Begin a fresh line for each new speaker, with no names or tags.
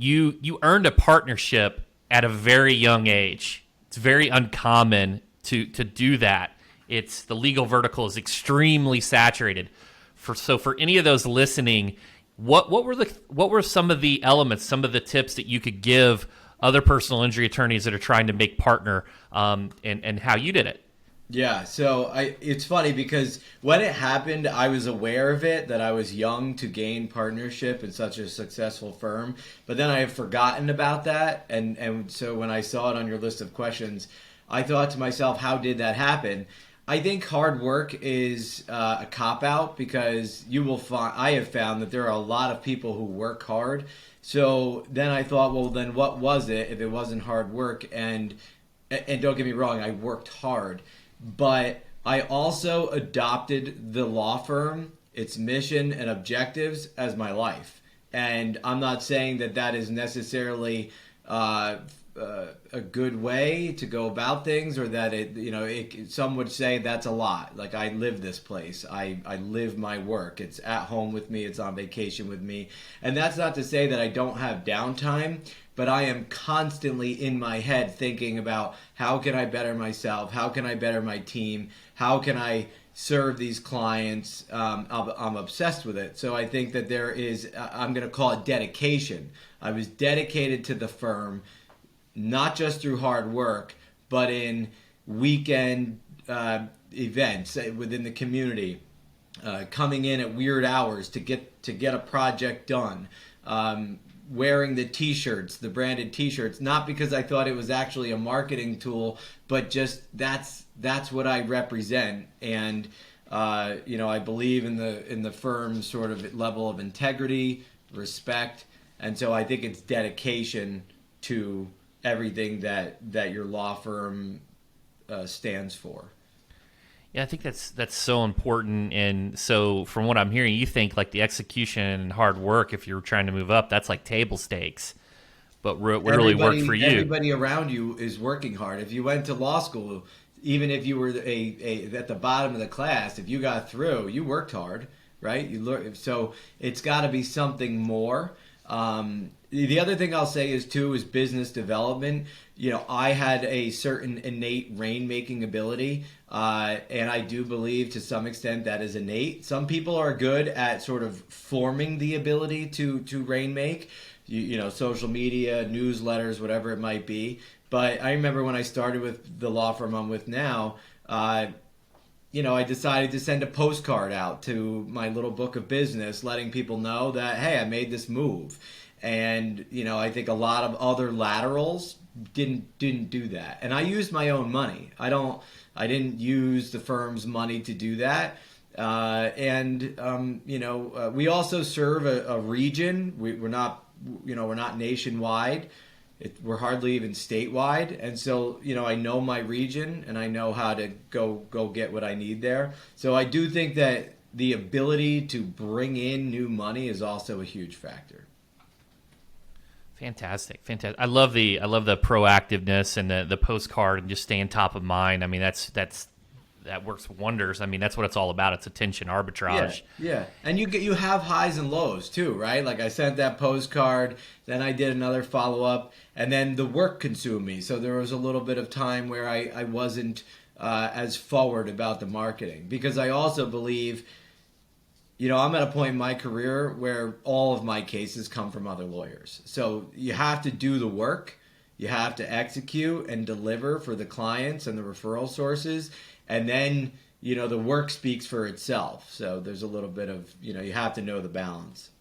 you earned a partnership at a very young age. It's very uncommon to do that. It's the legal vertical is extremely saturated. For any of those listening, what were some of the elements, some of the tips that you could give other personal injury attorneys that are trying to make partner, and how you did it?
Yeah, so it's funny because when it happened, I was aware of it, that I was young to gain partnership in such a successful firm, but then I have forgotten about that. And so when I saw it on your list of questions, I thought to myself, how did that happen? I think hard work is a cop out because you will find, I have found that there are a lot of people who work hard. So then I thought, well, then what was it if it wasn't hard work? And don't get me wrong, I worked hard. But I also adopted the law firm, its mission and objectives as my life. And I'm not saying that that is necessarily a good way to go about things, or that some would say that's a lot. Like, I live this place. I live my work. It's at home with me. It's on vacation with me. And that's not to say that I don't have downtime, but I am constantly in my head thinking about how can I better myself? How can I better my team? How can I serve these clients? I'm obsessed with it. So I think that there is, I'm going to call it dedication. I was dedicated to the firm, not just through hard work, but in weekend events within the community, coming in at weird hours to get a project done, wearing the T-shirts, the branded T-shirts, not because I thought it was actually a marketing tool, but just that's what I represent. And I believe in the firm's sort of level of integrity, respect, and so I think it's dedication to everything that your law firm stands for.
Yeah, I think that's so important. And so from what I'm hearing, you think like the execution and hard work, if you're trying to move up, that's like table stakes. But what really worked for you?
Everybody around you is working hard. If you went to law school, even if you were at the bottom of the class, if you got through, you worked hard, right? You learn, so it's got to be something more. The other thing I'll say is business development. I had a certain innate rainmaking ability, and I do believe to some extent that is innate. Some people are good at sort of forming the ability to rainmake, social media, newsletters, whatever it might be. But I remember when I started with the law firm I'm with now, I decided to send a postcard out to my little book of business, letting people know that, hey, I made this move. And, I think a lot of other laterals didn't do that. And I used my own money. I didn't use the firm's money to do that. We also serve a region. We're not nationwide. We're hardly even statewide. And so, I know my region and I know how to go get what I need there. So I do think that the ability to bring in new money is also a huge factor.
Fantastic. I love the proactiveness and the postcard and just staying top of mind. I mean, that works wonders. I mean, that's what it's all about. It's attention arbitrage.
Yeah. And you have highs and lows too, right? Like, I sent that postcard, then I did another follow up, and then the work consumed me. So there was a little bit of time where I wasn't as forward about the marketing, because I also believe, I'm at a point in my career where all of my cases come from other lawyers. So you have to do the work, you have to execute and deliver for the clients and the referral sources, and then, the work speaks for itself. So there's a little bit of, you have to know the balance.